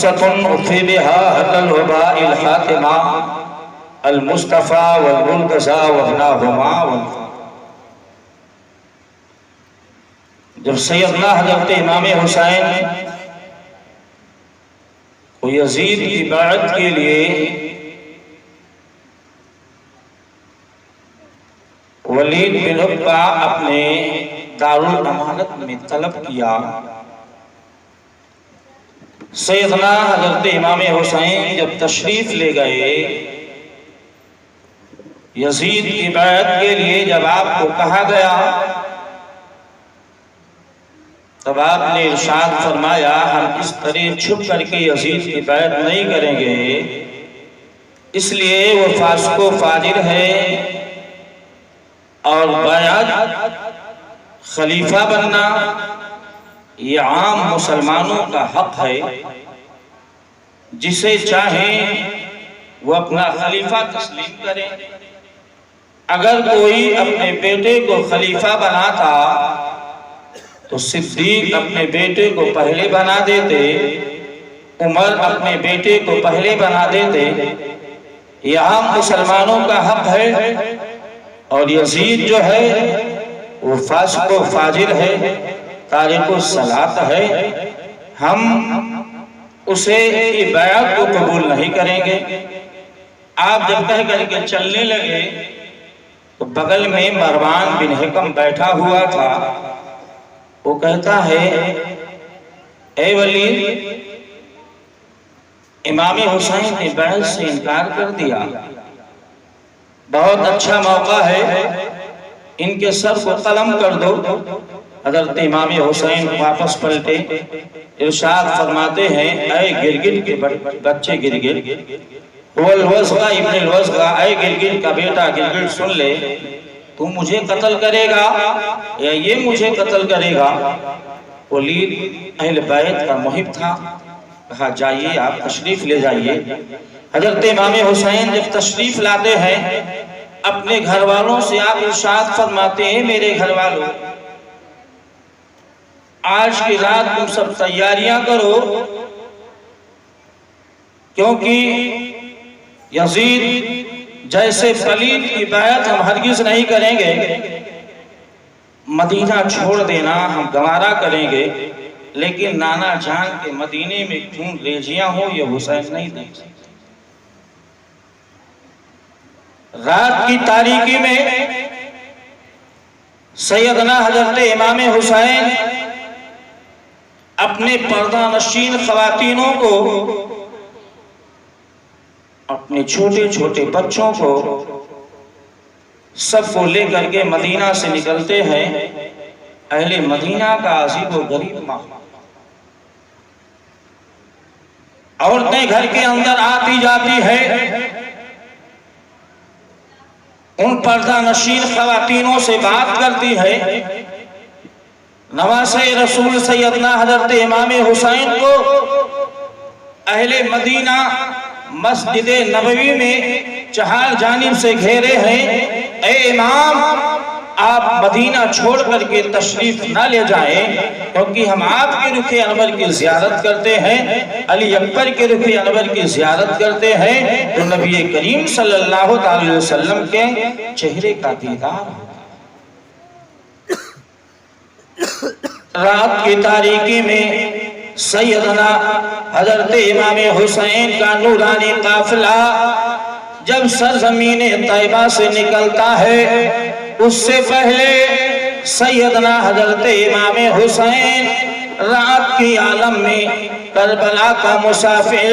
خمسة أخفي بها هدى الوباء الحاتمة المصطفى والمرتضى وابناهما جب سیدنا حضرت امام حسین کو یزید کی بیعت کے لیے ولید بن عقبہ اپنے دارالامانت میں طلب کیا، سیدنا حضرت امام حسین جب تشریف لے گئے یزید کی بیعت کے لیے، جب آپ کو کہا گیا تب آپ نے ارشاد فرمایا ہم اس طرح چھپ کر کے یزید کی بیعت نہیں کریں گے، اس لیے وہ فاسق و فاجر ہے اور بیعت خلیفہ بننا یہ عام مسلمانوں کا حق ہے، جسے چاہیں وہ اپنا خلیفہ تسلیم کرے۔ اگر کوئی اپنے بیٹے کو خلیفہ بناتا تو صدیق اپنے بیٹے کو پہلے بنا دیتے، عمر اپنے بیٹے کو پہلے بنا دیتے، یہ عام مسلمانوں کا حق ہے۔ اور یزید جو ہے وہ فاسق و فاجر ہے، تارک الصلاۃ ہے، ہم اسے کی بیعت کو قبول نہیں کریں گے۔ آپ جب کہہ کر کے چلنے لگے تو بغل میں مروان بن حکم بیٹھا ہوا تھا، وہ کہتا ہے اے ولید، امام حسین نے بیعت سے انکار کر دیا، بہت اچھا موقع ہے، ان کے سر کو قلم کر دو۔ حضرت امام حسین واپس پلٹے، ارشاد فرماتے ہیں اے گرگٹ کے بچے گرگٹ، والوزغہ ابن الوزغہ، اے گرگٹ کا بیٹا گرگٹ سن لے، تو مجھے قتل کرے گا یا یہ مجھے قتل کرے گا؟ ولید اہل بیت کا محب تھا، کہا جائیے آپ تشریف لے جائیے۔ حضرت امام حسین جب تشریف لاتے ہیں اپنے گھر والوں سے آپ ارشاد فرماتے ہیں میرے گھر والوں، آج کی رات تم سب تیاریاں کرو، کیونکہ یزید جیسے پلید کی بیعت ہم ہرگز نہیں کریں گے، مدینہ چھوڑ دینا ہم گوارا کریں گے، لیکن نانا جان کے مدینے میں خون ریزیاں ہوں یہ حسین نہیں دیکھ سکتے۔ رات کی تاریکی میں سیدنا حضرت امام حسین اپنے پردہ نشین خواتینوں کو، اپنے چھوٹے چھوٹے بچوں کو، سب کو لے کر کے مدینہ سے نکلتے ہیں۔ اہل مدینہ کا عجیب و غریب ماحول، عورتیں گھر کے اندر آتی جاتی ہے، ان پردہ نشین خواتینوں سے بات کرتی ہے۔ نواسہ رسول سیدنا حضرت امام حسین کو اہل مدینہ مسجد نبوی میں چہار جانب سے گھیرے ہیں، اے امام آپ مدینہ چھوڑ کر کے تشریف نہ لے جائیں، کیونکہ ہم آپ کے رخ انور کی زیارت کرتے ہیں، علی اکبر کے رخ انور کی زیارت کرتے ہیں، تو نبی کریم صلی اللہ علیہ وسلم کے چہرے کا دیدار ہوتا ہے۔ رات کی تاریکی میں سیدنا حضرت امام حسین کا نورانی قافلہ جب سرزمین طیبہ سے نکلتا ہے، اس سے پہلے سیدنا حضرت امام حسین رات کی عالم میں کربلا کا مسافر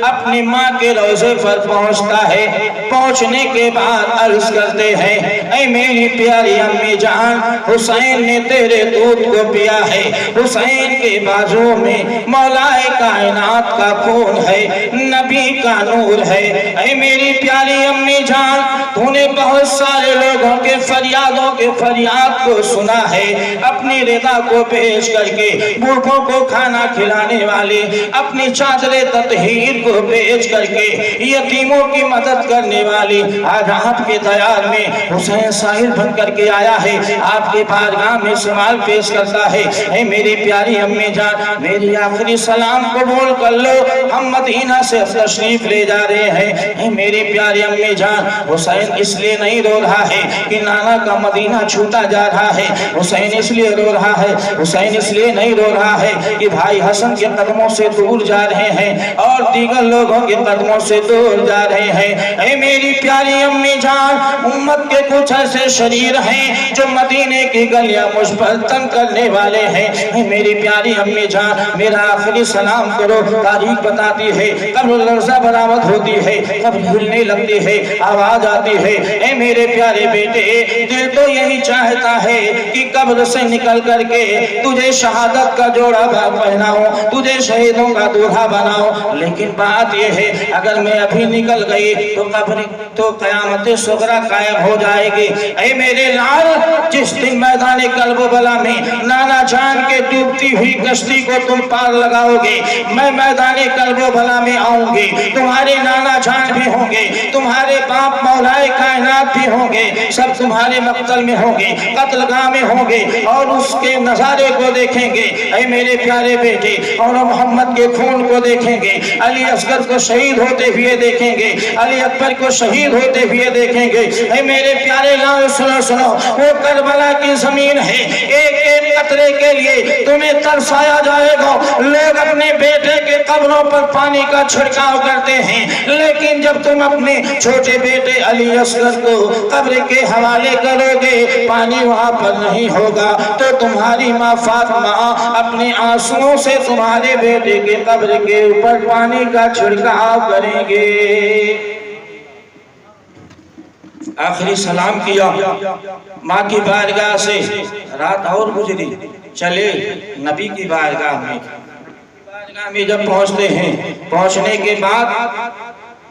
اپنی ماں کے روضے پر پہنچتا ہے۔ پہنچنے کے بعد عرض کرتے ہیں اے میری پیاری امی جان، حسین نے تیرے دودھ کو پیا ہے، حسین کے بازو میں مولا کائنات کا خون ہے، نبی کا نور ہے۔ اے میری پیاری امی جان، تو نے بہت سارے لوگوں کے فریادوں کے فریاد کو سنا ہے، اپنی رضا کو پیش کر کے भूखों को खाना खिलाने वाले, अपनी चादरे ततहीर को बेच करके यतीमों की मदद करने वाली, आज आपके दयाल में हुसैन साहिल बन करके आया है, आपके बारगाह में सवाल पेश करता है। ऐ मेरी प्यारी अम्मी जान, मेरी आखिरी सलाम कबूल कर लो, हम मदीना से तशरीफ ले जा रहे हैं। ऐ मेरी प्यारी अम्मी जान, हुसैन इसलिए नहीं रो रहा है कि नाना का मदीना छूटा जा रहा है, हुसैन इसलिए रो रहा है, हुसैन इसलिए नहीं रो रहा है कि भाई हसन के कदमों से दूर जा रहे हैं और दीगर लोगों के कदमों से दूर जा रहे हैं। ऐ मेरी प्यारी अम्मी जान, उम्मत के कुछ ऐसे शरीर हैं जो मदीने की गलियां मुझ पर तंग करने वाले हैं। ऐ मेरी प्यारी अम्मी जान, मेरा आखिरी सलाम करो। तारीख बताती है कब लर्जा बरामद होती है, कब हिलने लगती है, आवाज आती है। ऐ मेरे प्यारे बेटे, दिल तो यही चाहता है कि कब्र से निकल करके तुझे शहादत का जोड़ा पहनाऊं, तुझे शहीदों का दूल्हा बनाऊं, लेकिन बात यह है अगर मैं अभी निकल गई तो कब्र तो क़यामत सुगरा कायम हो जाएगी। ऐ मेरे लाल, जिस दिन मैदान कर्बला में नाना जान के डूबती हुई कश्ती को तुम पार लगाओगे, मैं मैदान कर्बला में आऊंगी, तुम्हारे नाना जान भी होंगे, तुम्हारे बाप मौलाए कायनात भी होंगे, सब तुम्हारे मक्तल में होंगे, कत्लगाह में होंगे और उसके नजारे को देखेंगे। ऐ मेरे प्यारे बेटे, और मोहम्मद के खून को देखेंगे, अली असगर को शहीद होते हुए देखेंगे, अली अकबर को शहीद होते हुए देखेंगे। ऐ मेरे प्यारे लाल, सुनो सुनो, वो करबला की जमीन है, एक एक कतरे के लिए तुम्हें तरसाया जाएगा। लोग अपने बेटे के कब्रों पर पानी का छिड़काव करते हैं, लेकिन जब तुम अपने छोटे बेटे अली असगर को कब्र के हवाले करोगे, पानी वहां पर नहीं होगा, तो तुम्हारी माँ फातिमा अपने आंसुओं से तुम्हारे बेटे के कब्र के ऊपर पानी का छिड़काव करेंगे। आखिरी सलाम किया, माँ की बारगाह से रात और गुजरी, चले नबी की बारगाह में जब पहुंचते हैं, पहुंचने के बाद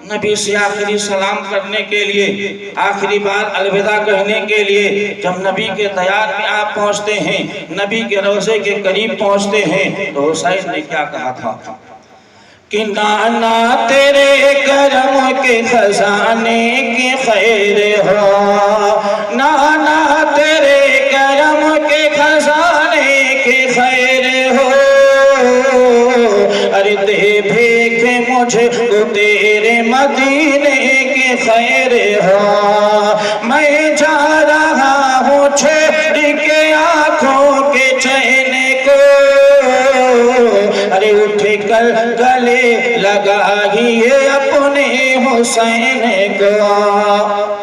नबी से आखिरी सलाम करने के लिए, आखिरी बार अलविदा कहने के लिए जब नबी के दयार में आप पहुंचते हैं, नबी के रोज़े के करीब पहुंचते हैं, तो हुसैन ने क्या कहा था कि नाना तेरे करम के खजाने की खैर हो, नाना तेरे करम के खजाने की खैर हो, अरे दे भेंट मुझे तो तेरे मदीने की खैर हो, मैं जा रहा हूँ छोड़ के आँखों के चैन को, अरे उठे कल गले लगाइए अपने हुसैन को।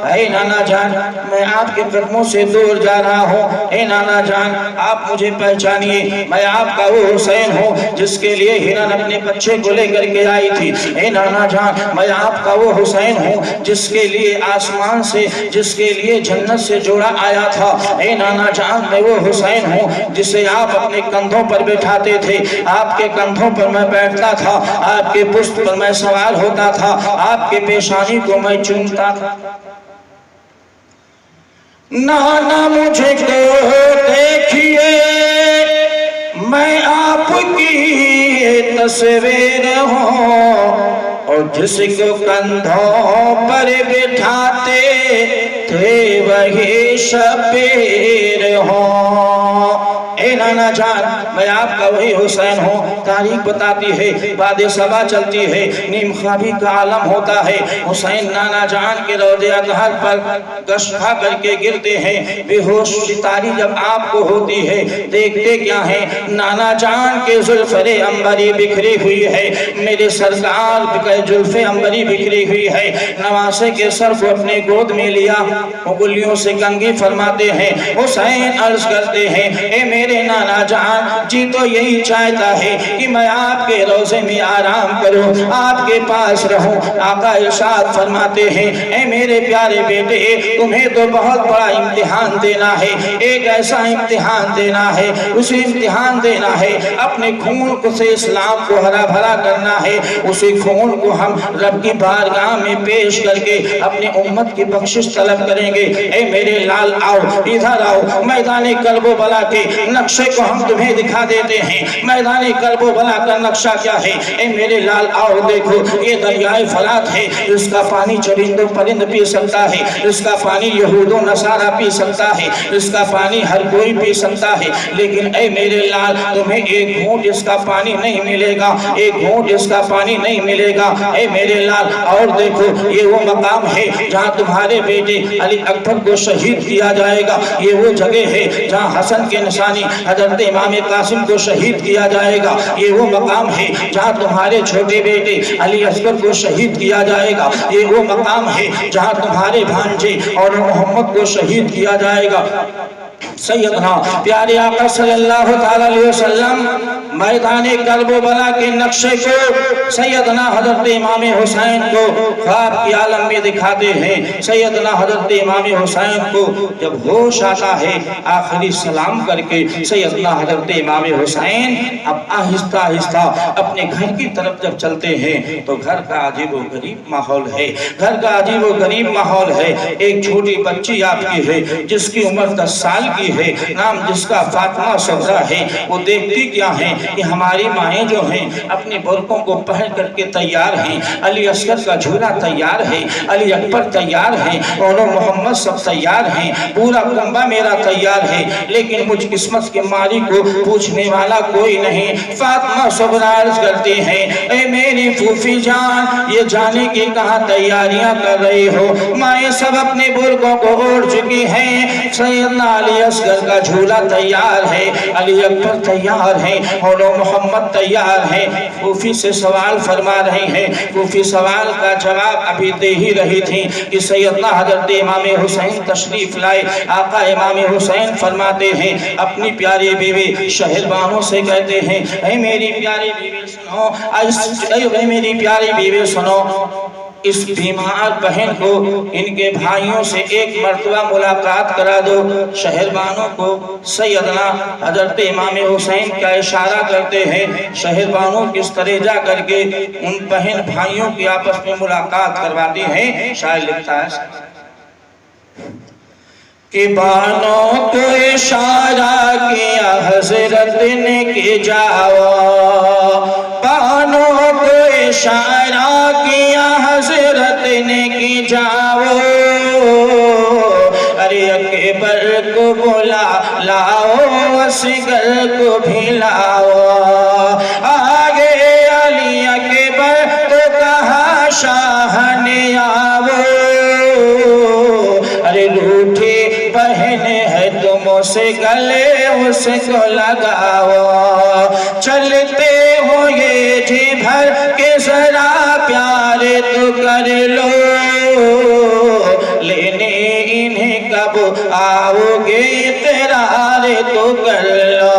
ऐ नाना जान, मैं आपके कदमों से दूर जा रहा हूँ, ऐ नाना जान आप मुझे पहचानिए, मैं आपका वो हुसैन हूँ जिसके लिए हिरन अपने बच्चे को लेकर के आई थी। ऐ नाना जान, मैं आपका वो हुसैन हूँ जिसके लिए आसमान से, जिसके लिए जन्नत से जोड़ा आया था। ऐ नाना जान, मैं वो हुसैन हूँ जिसे आप अपने कंधों पर बैठाते थे, आपके कंधों पर मैं बैठता था, आपके पुष्ट पर मैं सवार होता था, आपके पेशानी को मैं चूमता था। नाना मुझे को देखिए, मैं आपकी तस्वीर हूँ, और जिसको कंधों पर बिठाते थे वही शबीर हूँ। ऐ नाना जान, मैं आपका वही हुसैन हूँ। तारीख बताती है, बादे सबा चलती है, नीम ख्वाबी का आलम होता है, हुसैन नाना जान के रोज़े अज़हर पर गश्त खा करके गिरते हैं, बेहोश सितारी जब आपको होती है, देखते क्या है, नाना जान के जुल्फ़े अंबरी बिखरी हुई है, मेरे सरकार के जुल्फ़े अंबरी बिखरी हुई है। नवासे के सर को अपने गोद में लिया, उंगलियों से कंघी फरमाते हैं, हुसैन अर्ज करते हैं, ए मेरे नाना जान, जी तो यही चाहता है कि मैं आपके रोज़े में आराम करूं, आपके पास रहूं। आका इरशाद फरमाते हैं, ए मेरे प्यारे बेटे, तुम्हें तो बहुत बड़ा इम्तिहान देना है, एक ऐसा इम्तिहान देना है, उसे इम्तिहान देना है, अपने खून को से इस्लाम को हरा भरा करना है, उसी खून को हम रब की बारगाह में पेश करके अपनी उम्मत की बख्शिश तलब करेंगे। ए मेरे लाल आओ, इधर आओ, मैदान कर्बला के नक्शे کو ہم تمہیں دکھا دیتے ہیں میدان کرب و بلا کا نقشہ کیا ہے۔ اے میرے لال آؤ دیکھو، یہ دریائے فرات ہے، اس کا پانی چرند و پرند پی سکتا ہے، اس کا پانی یہود و نصارہ پی سکتا ہے، اس کا پانی ہر کوئی پی سکتا ہے، لیکن اے میرے لال تمہیں ایک گھونٹ اس کا پانی نہیں ملے گا، ایک گھونٹ اس کا پانی نہیں ملے گا۔ اے میرے لال اور دیکھو، یہ وہ مقام ہے جہاں تمہارے بیٹے علی اکبر کو شہید کیا جائے گا، یہ وہ جگہ ہے جہاں حسن کے نشانی حضرت امام قاسم کو شہید کیا جائے گا، یہ وہ مقام ہے جہاں تمہارے چھوٹے بیٹے علی اصغر کو شہید کیا جائے گا، یہ وہ مقام ہے جہاں تمہارے بھانجے اور محمد کو شہید کیا جائے گا۔ سیدنا پیارے آقا صلی اللہ تعالی علیہ وسلم میدان کرب و بلا کے نقشے کو سیدنا حضرت امام حسین کو خواب کی عالم میں دکھاتے ہیں۔ سیدنا حضرت امام حسین کو جب ہوش آتا ہے آخری سلام کر کے سیدنا حضرت امام حسین اب آہستہ آہستہ اپنے گھر کی طرف جب چلتے ہیں تو گھر کا عجیب و غریب ماحول ہے، گھر کا عجیب و غریب ماحول ہے۔ ایک چھوٹی بچی آپ کی ہے جس کی عمر 10 سال کی ہے، نام جس کا فاطمہ صغرا ہے۔ وہ دیکھتی کیا ہیں کہ ہماری مائیں جو ہیں اپنے برقوں کو پہن کر کے تیار ہیں، علی اصغر کا جھولا تیار ہے، علی اکبر تیار ہیں، اور محمد سب تیار ہیں، پورا کنبہ میرا تیار ہے، لیکن مجھ قسمت کے ماری کو پوچھنے والا کوئی نہیں۔ فاطمہ صغرا عرض کرتی ہیں، اے میری پھوپھی جان، یہ جانے کی کہاں تیاریاں کر رہی ہو؟ مائیں سب اپنے برقوں کو اوڑھ چکی ہیں، سیدنا علی اصغر کا جھولا تیار ہے، علی اکبر تیار ہے، اور محمد تیار ہے۔ پھوپھی سے سوال فرما رہی ہیں، پھوپھی سوال کا جواب ابھی دے ہی رہی تھی کہ سیدنا حضرت امام حسین تشریف لائے۔ آقا امام حسین فرماتے ہیں اپنی پیاری بیوی شہربانوں سے کہتے ہیں، اے میری پیاری بیوی سنو، اے میری پیاری بیوی سنو، اس بیمار بہن کو ان کے بھائیوں سے ایک مرتبہ ملاقات کرا دو۔ شہربانوں کو سیدنا حضرت امام حسین کا اشارہ کرتے ہیں، شہربانوں کس طرح جا کر کے ان بہن بھائیوں کی آپس میں ملاقات کرواتی ہیں۔ شاعر لکھتا ہے کہ بانوں کو اشارہ کیا حضرت نے کہ جاؤ، بانوں کو اشارہ کیا حضرت نے کہ جاؤ، علی اکبر کو بلا لاؤ، اصغر کو بھی لاؤ، آگے علی اکبر تو کہا شاہ نے آؤ، ارے روٹھی بہن ہے تم اسے گلے اس کو لگاؤ، چلتے ہو یہ جی بھر کے ذرا پیار تو کر لو، لینے انہیں کب آؤ گے اقرار تو کر لو۔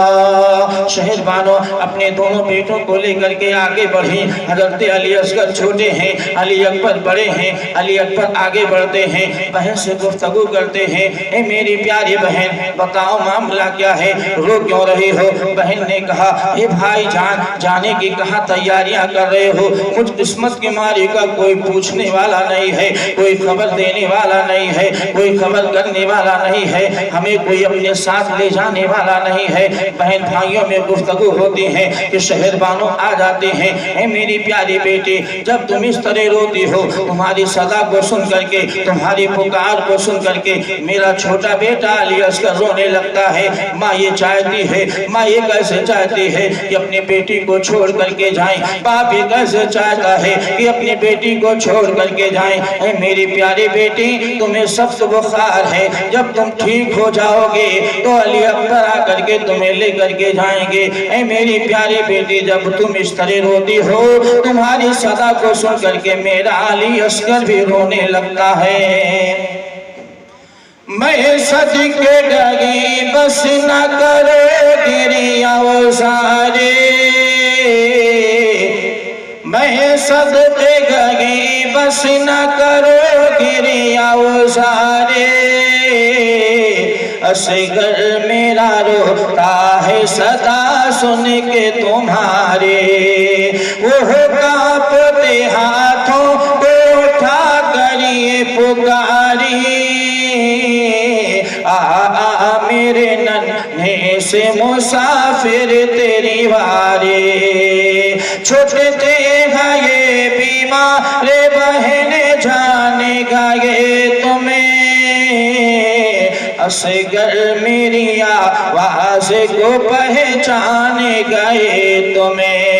شہربانوں اپنے دونوں بیٹوں کو لے کر کے آگے بڑھی، حضرت علی اصغر چھوٹے ہیں، علی اکبر بڑے ہیں، علی اکبر آگے بڑھتے ہیں، بہن سے گفتگو کرتے ہیں، اے میری پیاری بہن بتاؤ معاملہ کیا ہے، رو کیوں رہی ہو؟ بہن نے کہا، اے بھائی جان، جانے کی کہاں تیاریاں کر رہے ہو؟ مجھ قسمت کی ماری کا کوئی پوچھنے والا نہیں ہے، کوئی خبر دینے والا نہیں ہے، کوئی خبر کرنے والا نہیں ہے، ہمیں کوئی اپنے ساتھ لے جانے والا نہیں ہے۔ بہن بھائیوں میں گفتگو ہوتی ہے کہ شہربانوں آ جاتے ہیں، اے میری پیاری بیٹی، جب تم اس طرح روتی ہو، تمہاری صدا کو سن کر کے، تمہاری پکار کو سن کر کے میرا چھوٹا بیٹا علی اصغر رونے لگتا ہے۔ ماں یہ چاہتی ہے، ماں یہ کیسے چاہتی ہے کہ اپنی بیٹی کو چھوڑ کر کے جائیں، باپ یہ کیسے چاہتا ہے کہ اپنی بیٹی کو چھوڑ کر کے جائیں۔ اے میری پیاری بیٹی، تمہیں سخت بخار ہے، جب تم ٹھیک ہو جاؤ گے تو علی اکبر آ کر کے تمہیں لے کر کے جائیں گے۔ اے میری پیاری بیٹی، جب تم اس طرح روتی ہو، تمہاری صدا کو سن کر کے میرا علی اصغر بھی رونے لگتا ہے۔ میں صدقے گئی بس نہ کرو گریہ وزارے، میں صدقے گئی بس نہ کرو گریہ وزارے، اصغر میرا روتا ہے صدا سن کے تمہارے، وہ کانپتے ہاتھوں کو اٹھا کر یہ پکاری، میرے ننھے से मुसाफिर तेरी वारी, छूटते गए बीमार बहने जाने गए तुम्हें, असगर मेरी आवाज को पहचाने गए तुम्हें।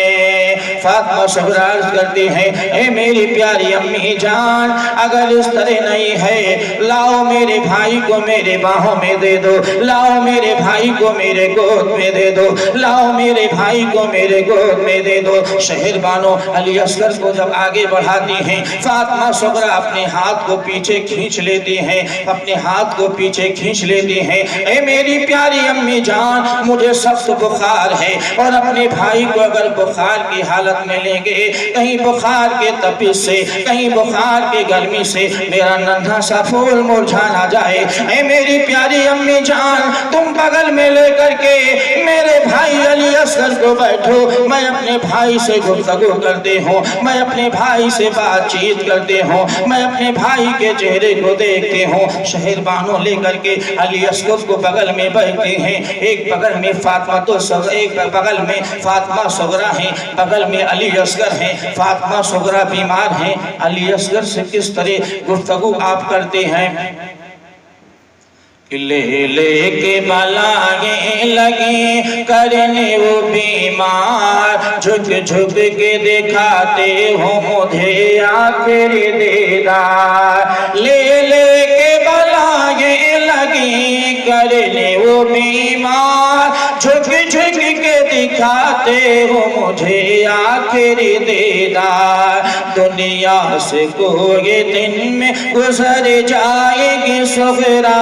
फातिमा सुगरा अर्ज़ करती हैं, ए मेरी प्यारी अम्मी जान, अगर इस तरह नहीं है, लाओ मेरे भाई को मेरे बाहों में दे दो, लाओ मेरे भाई को मेरे गोद में दे दो, लाओ मेरे भाई को मेरे गोद में दे दो। शहरबानो अली असगर को जब आगे बढ़ाती हैं, फातिमा सुगरा अपने हाथ को पीछे खींच लेती हैं, अपने हाथ को पीछे खींच लेती हैं। ए मेरी प्यारी अम्मी जान, मुझे सख्त बुखार है और अपने भाई को अगर बुखार की हालत में लेंगे, कहीं बुखार के तपिश से, कहीं बुखार के गर्मी से मेरा नन्हा सा फूल मुरझा ना जाए। ऐ मेरी प्यारी अम्मी जान, तुम बगल में लेकर के मेरे भाई अली असगर को बैठो, मैं अपने भाई से गुफ्तगू करते हूँ, मैं अपने भाई से बातचीत करते हूँ, मैं अपने भाई के चेहरे को देखते हूँ। शहरबानों लेकर के अली असगर को बगल में बैठते हैं, एक बगल में फातिमा तो एक बगल में फातिमा सुगरा है, बगल में अली असगर हैं। फातिमा सुगरा बीमार हैं, अली असगर से किस तरह गुफ्तगू आप करते हैं कि ले के बलाएं लगी करने वो बीमार, झुक झुक के दिखाते हो मुझे आखिरी दीदार, ले के बलाएं लगी करने वो बीमार, झुक झुक के दिखाते हो मुझे आखिरी दीदार। दुनिया से कोई दिन में गुजर जाएगी सुगरा,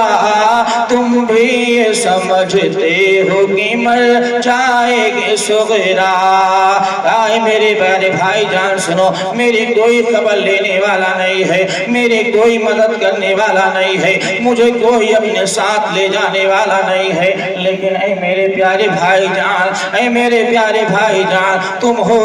तुम भी ये समझते हो कि मर जाएगी सुगरा। आए मेरे प्यारे भाई जान सुनो, मेरी कोई खबर लेने वाला नहीं है, मेरी कोई मदद करने वाला नहीं है, मुझे कोई अपने साथ ले जाने वाला नहीं है, लेकिन ऐ मेरे प्यारे भाई जान, ऐ मेरे प्यारे भाई जान, तुम हो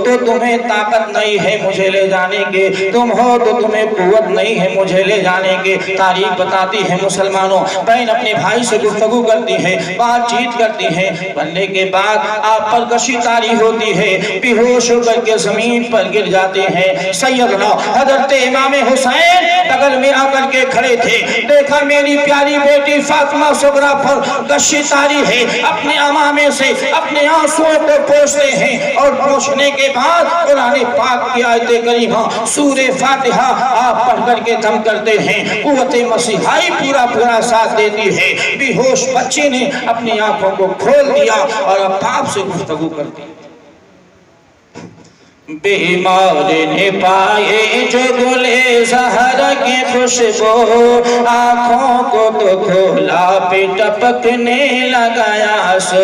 तो तुम्हें ताकत नहीं है मुझे ले जाने के, तुम हो तो तुम्हें कुव्वत नहीं है मुझे ले जाने के। तारीख बताती है मुसलमानों, बहन अपने भाई से गुफ्तगू करती है, बातचीत करती है, बनने के बाद आप पर कशी तारी होती है, बेहोश होकर के जमीन पर गिर जाते हैं। सैयदना हजरत इमाम हुसैन बगल में आकर के खड़े थे, देखा मेरी प्यारी बेटी फातिमा सुगरा पर कशी तारी है, अपने अमामे से अपने आंसुओं को पोंछते हैं और पोंछने के बाद कुरान पाक की आयत करीमा सूरे फातिहा आप पढ़ करके दम करते हैं। कुव्वत मसीहाई पूरा पूरा साथ देती है। बेहोश बच्चे ने अपनी आंखों को खोल दिया और अब बाप से गुफ्तगू कर दी। बीमार ने पाए जो गुले ज़हर की खुशबू, आँखों को तो खोला पे टपकने लगाया सो।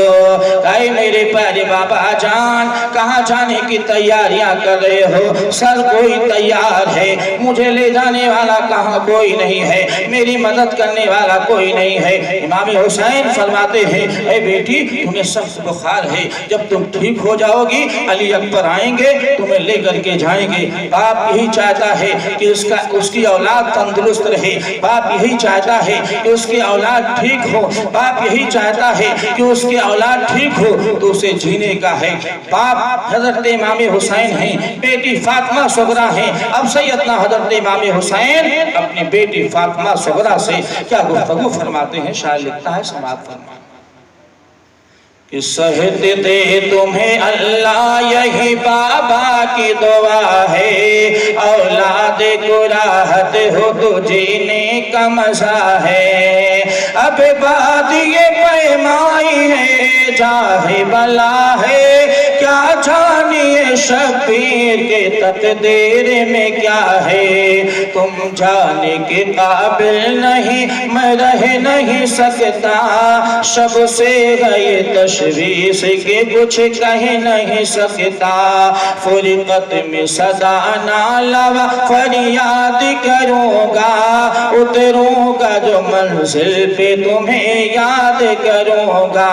ऐ मेरे प्यारे बाबा जान, कहाँ जाने की तैयारियां कर रहे हो? सर कोई तैयार है, मुझे ले जाने वाला कहाँ कोई नहीं है, मेरी मदद करने वाला कोई नहीं है। इमाम हुसैन फरमाते हैं, ऐ बेटी तुम्हें सख्त बुखार है, जब तुम ठीक हो जाओगी अली अकबर आएंगे तुम्हें लेकर के जाएंगे। बाप यही चाहता है कि उसकी औलाद तंदुरुस्त रहे, बाप यही चाहता है कि उसकी औलाद ठीक हो, बाप यही चाहता है कि उसकी औलाद ठीक हो तो उसे जीने का है। बाप हजरत इमाम हुसैन हैं, बेटी फातिमा सुगरा हैं। अब सैयदना हजरत इमाम हुसैन अपनी बेटी फातिमा सुगरा से क्या गुफ्तगू फरमाते हैं, शायर लिखता है समाप्त फरमा कि सहद दे तुम्हें अल्लाह यही बाबा की दुआ है, औलाद को राहत हो तो जीने का मजा है। अब बात ये पैमाई है चाहे बला है, क्या जानिए शबीर के तकदीर में क्या है। तुम जाने के काबिल नहीं, मैं रह नहीं सकता, शब से गए तशवीश के कुछ कह नहीं सकता। फुरकत में सदा नालवा फरियाद करूँगा, उतरूँगा जो मंजिल पे तुम्हें याद करूँगा।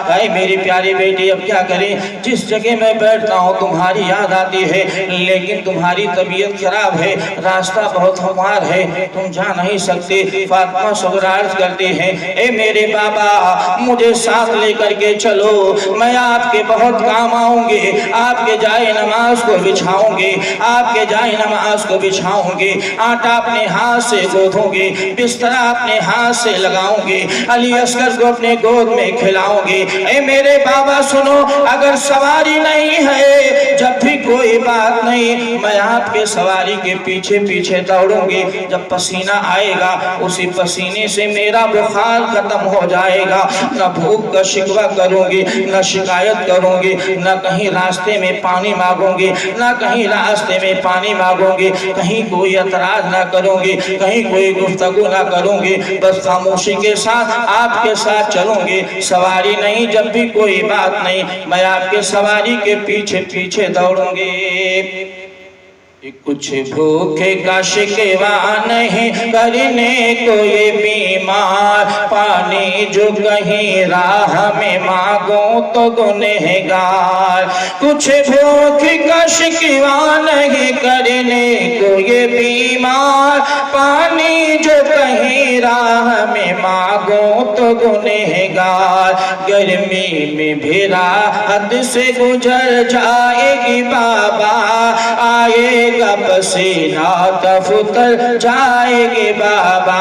भाई मेरी प्यारी बेटी अब क्या करें, जिस जगह मैं बैठता हूँ तुम्हारी याद आती है, लेकिन तुम्हारी तबीयत खराब है, रास्ता बहुत हमार है, तुम जा नहीं सकते। फातिमा सगरा अर्ज करती है, ए मेरे बाबा मुझे साथ लेकर के चलो, मैं आपके बहुत काम आऊंगी, आपके जाए नमाज को बिछाऊंगी, आपके जाए नमाज को बिछाऊंगी, आटा अपने हाथ से गोदूंगी, बिस्तरा अपने हाथ से लगाऊंगी, अली असगर को अपने गोद में खिलाऊंगी। ए मेरे बाबा सुनो, अगर सवारी नहीं है, जब भी कोई बात नहीं, मैं आपके सवारी के पीछे पीछे दौड़ूंगी, जब पसीना आएगा उसी पसीने से मेरा बुखार खत्म हो जाएगा, न भूख का शिकवा करूंगी, न शिकायत करूंगी, न कहीं रास्ते में पानी मांगूंगी, न कहीं रास्ते में पानी मांगूंगी, कहीं कोई एतराज ना करूंगी, कहीं कोई गुफ्तगू ना करूंगी, बस खामोशी के साथ आपके साथ चलूंगी, सवारी नहीं, जब भी कोई बात नहीं, मैं आपके सवारी के पीछे पीछे दौड़ूंगी। कुछ भूखे का शिकवा नहीं करने को ये बीमार, पानी जो कहीं राह में मांगो तो गुनहगार। कुछ भूखे का शिकवा नहीं करने को ये बीमार, पानी जो कहीं राह में मांगो तो गुनहगार। गर्मी में भी राहत से गुजर जाएगी बाबा, आए पसीना तफुतर जाएगे बाबा।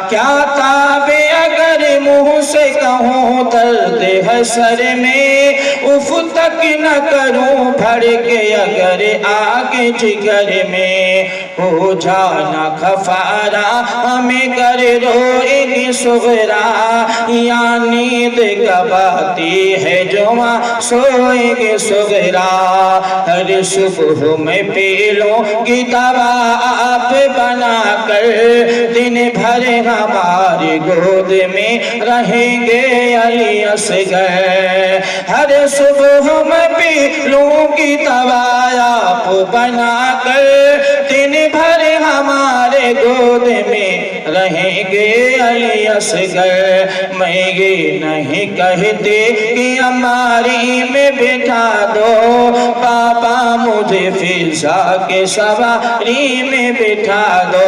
क्या ताबे अगर मुंह से कहूँ दर्द है सर में, उफ तक न करूँ भर के अगर आगे जिगर में, हो जाना खफारा हमें कर रोएगी सुगरा, या नींद गवाती है जुआ सोएगी सुगरा। हर सुबह में पीलूंगी दवा आप बना कर, दिन भर हमारी गोद में रहेंगे अली असगर। हर सुबह में पीलूंगी दवा आप बना कर, दिन भर हमारे गोद में रहेंगे अली असगर। मैं ये नहीं कहती कि हमारी में बिठा दो बाबा, मुझे फिजा के सवारी में बिठा दो।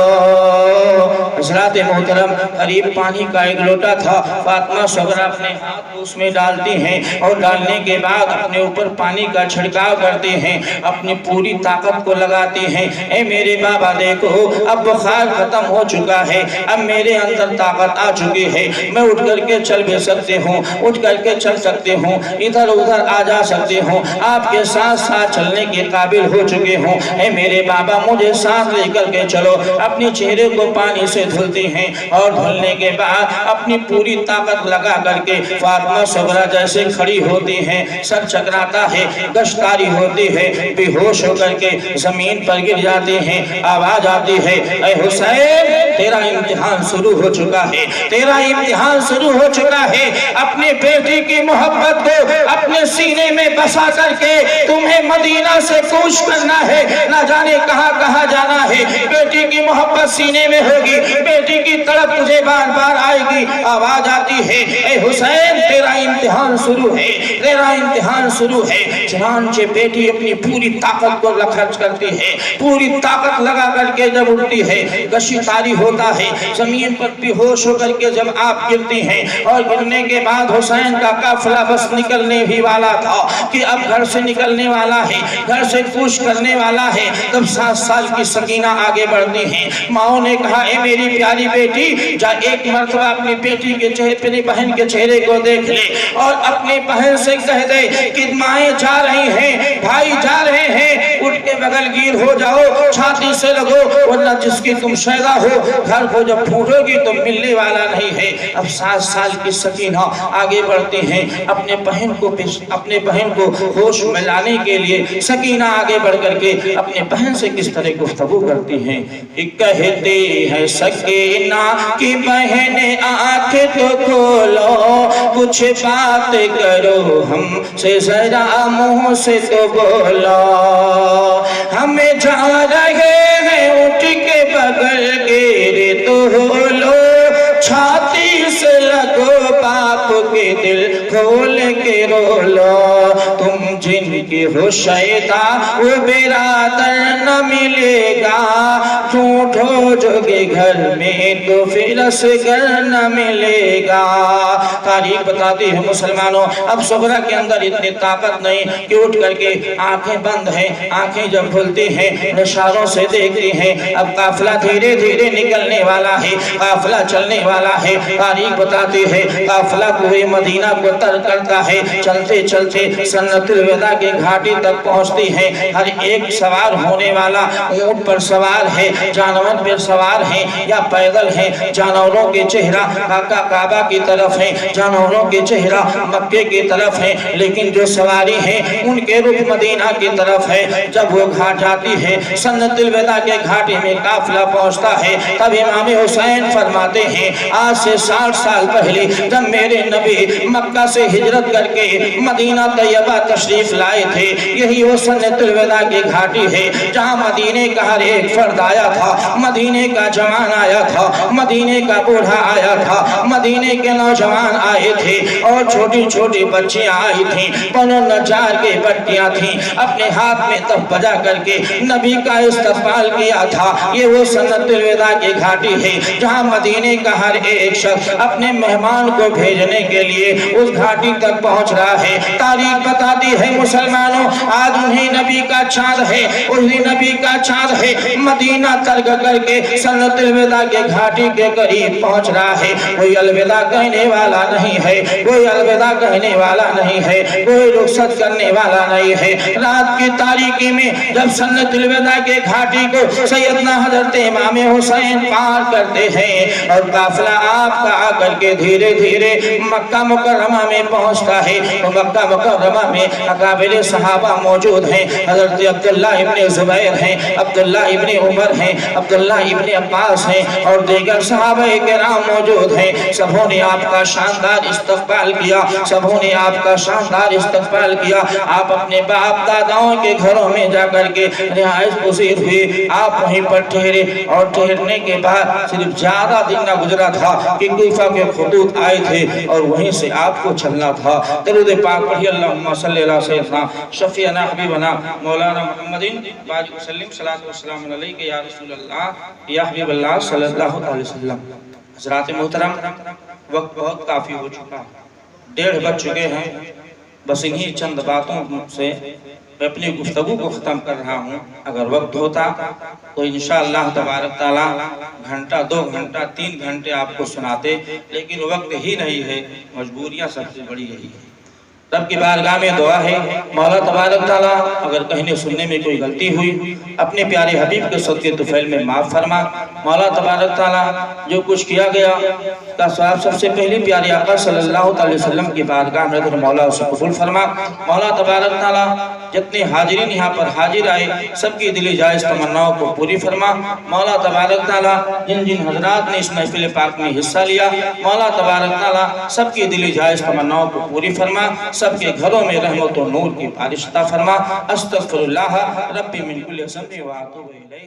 हज़रात मोहतरम, करीब पानी का एक लोटा था, फातिमा सगरा अपने हाथ उसमें डालती हैं और डालने के बाद अपने ऊपर पानी का छिड़काव करती हैं, अपनी पूरी ताकत को लगाती हैं। ए मेरे बाबा देखो, अब बुखार खत्म हो चुका है, अब मेरे अंदर ताकत आ चुकी है, मैं उठ करके चल भी सकती हूँ, उठ करके चल सकती हूँ, इधर उधर आ जा सकती हूँ, आपके साथ साथ चलने के काबिल हो चुके हूँ। ए मेरे बाबा मुझे साथ लेकर के चलो। अपने चेहरे को पानी से धुलती हैं और धुलने के बाद अपनी पूरी ताकत लगा करके फातिमा सगरा जैसे खड़ी होती हैं, सर चकराता है, गश्तारी होती है, बेहोश होकर के जमीन पर गिर जाती हैं। आवाज आती है, ऐ हुसैन तेरा इम्तिहान शुरू हो चुका है, तेरा इम्तिहान शुरू हो चुका है। अपने बेटे की मोहब्बत को अपने सीने में बसा करके तुम्हें मदीना से कूच करना है, ना जाने कहां कहां जाना है। बेटी की मोहब्बत सीने में होगी, बेटी की तड़प तुझे बार बार आएगी। आवाज आती है, ए हुसैन तेरा इम्तिहान शुरू है, तेरा इम्तिहान शुरू है। चुनांचे बेटी अपनी पूरी ताकत को खर्च करती है, पूरी ताकत लगा करके जब उठती है, गशी तारी होता है, जमीन पर बेहोश होकर के जब आप गिरती हैं और गिरने के बाद हुसैन का काफिला बस निकलने ही वाला था कि अब घर से निकलने वाला है, घर से कूच करने वाला है, तब 7 साल की सकीना आगे बढ़ती हैं। माओ ने कहा, ए मेरी प्यारी बेटी, जा एक मर्तबा अपनी बेटी के चेहरे, अपनी बहन के चेहरे को देख ले और अपनी बहन से कह दे कि माएँ जा रही हैं, भाई जा रहे हैं, उठ के बगल गिर हो जाओ, छाती से लगो, वरना जिसकी तुम शैदा हो घर को जब फूटोगी तो मिलने वाला नहीं है। अब 7 साल की सकीना आगे बढ़ती हैं, अपने बहन को होश में लाने के लिए सकीना आगे बढ़ करके अपने बहन से किस तरह गुफ्तगू करती हैं। कहते हैं सकीना की बहन आंख तो खोलो, कुछ बात करो हमसे जरा मुंह से तो बोलो, हमें जा रहे हैं उठ के बगल गिरे तो लो, छाती से लगो बाप के दिल खोल के रो लो, तुम ہو شیطان وہ برادر نہ ملے گا، ٹھوٹ ہو جو کہ گھر میں تو پھر اصغر نہ ملے گا۔ تاریخ بتاتی ہے مسلمانوں، اب صغرا کے اندر اتنی طاقت نہیں کہ اٹھ کر کے آنکھیں بند ہیں، آنکھیں جب کھلتی ہیں اشاروں سے دیکھتی ہیں۔ اب قافلہ دھیرے دھیرے نکلنے والا ہے، قافلہ چلنے والا ہے۔ تاریخ بتاتی ہے قافلہ کوہ مدینہ کو تر کرتا ہے، چلتے چلتے سنت الوداع کے گھاٹی تک پہنچتی ہے۔ ہر ایک سوار ہونے والا اونٹ پر سوار ہے، جانور پر سوار ہے یا پیدل ہے۔ جانوروں کے چہرہ کعبہ کی طرف ہے، جانوروں کے چہرہ مکے کی طرف ہے، لیکن جو سواری ہے ان کے رخ مدینہ کی طرف ہے۔ جب وہ گھاٹ جاتی ہے سنت الوداع کے گھاٹی میں قافلہ پہنچتا ہے، تب امام حسین فرماتے ہیں آج سے 60 سال پہلے جب میرے نبی مکہ سے ہجرت کر کے مدینہ طیبہ تشریف لائے تھے، یہی وہ سنت الوداع کی گھاٹی ہے جہاں مدینے کا ہر ایک فرد آیا تھا، مدینے کا جوان آیا تھا، مدینے کا بوڑھا آیا تھا، مدینے کے نوجوان آئے تھے اور چھوٹی چھوٹی بچیاں آئی تھیں، بنو نجار کے بٹیاں تھیں، اپنے ہاتھ میں تف بجا کر کے نبی کا استقبال کیا تھا۔ یہ وہ سنت الوداع کی گھاٹی ہے جہاں مدینے کا ہر ایک شخص اپنے مہمان کو بھیجنے کے لیے اس گھاٹی تک پہنچ رہا ہے۔ تاریخ بتاتی ہے مسلمانوں آج انہی نبی کا چاند ہے، انہی نبی کا چاند ہے، مدینہ ترک کر کے سنت الوداع کے گھاٹی کے قریب پہنچ رہا ہے۔ کوئی الوداع کہنے والا نہیں ہے، کوئی الوداع کہنے والا نہیں ہے، کوئی رخصت کرنے والا نہیں ہے۔ رات کی تاریکی میں جب سنت الوداع کے گھاٹی کو سیدنا حضرت امام حسین پار کرتے ہیں اور قافلہ آپ کا آ کر کے دھیرے دھیرے مکہ مکرمہ میں پہنچتا ہے، تو مکہ مکرمہ میں اکابر صحابہ موجود ہیں۔ حضرت عبداللہ ابن زبیر ہیں، عبداللہ ابن عمر ہیں، عبداللہ ابن عباس ہیں اور دیگر صحابہ کرام موجود ہیں۔ سبوں نے آپ کا شاندار استقبال کیا، سبوں نے آپ کا شاندار استقبال کیا۔ آپ اپنے باپ داداؤں کے گھروں میں جا کر کے رہائش پذیر ہوئے، آپ وہیں پر ٹھہرے اور ٹھہرنے کے بعد صرف زیادہ دن نہ گزرا تھا کہ کوفہ کے خطوط آئے تھے اور وہیں سے آپ کو چلنا تھا۔ درود پاک پڑھی اللہم صلی اللہ سیدنا شفیعنا حبیبنا مولانا محمدin باج وسلم صلاۃ والسلام علیکہ یا رسول اللہ یا حبیب اللہ صلی اللہ علیہ وسلم۔ حضرات محترم، وقت بہت کافی ہو چکا، 1:30 بج چکے ہیں۔ بس انہی چند باتوں سے میں اپنی گفتگو کو ختم کر رہا ہوں۔ اگر وقت ہوتا تو انشاءاللہ تبارک تعالیٰ گھنٹہ 2 گھنٹہ 3 گھنٹے آپ کو سناتے، لیکن وقت ہی نہیں ہے، مجبوریاں سب سے بڑی یہی ہے۔ رب کی بارگاہ میں دعا ہے مولا تبارک تعالیٰ اگر کہنے سننے میں کوئی غلطی ہوئی اپنے پیارے حبیب کے صدقے طفیل میں معاف فرما۔ مولا تبارک تعالیٰ جو کچھ کیا گیا کا ثواب سب سے پہلے پیارے آقا صلی اللہ علیہ وسلم کی بارگاہ میں مولا اسے قبول فرما۔ مولا تبارک تعالیٰ جتنے حاضرین یہاں پر حاضر آئے سب کی دلی جائز تمناؤں کو پوری فرما۔ مولا تبارک تعالیٰ جن جن حضرات نے اس محفل پاک میں حصہ لیا مولا تبارک تعالیٰ سب کی دلی جائز تمناؤں کو پوری فرما، سب کے گھروں میں رحمت و نور کی بارش عطا فرما۔ استغفر اللہ ربی من کل ذنب و اتوب الیہ۔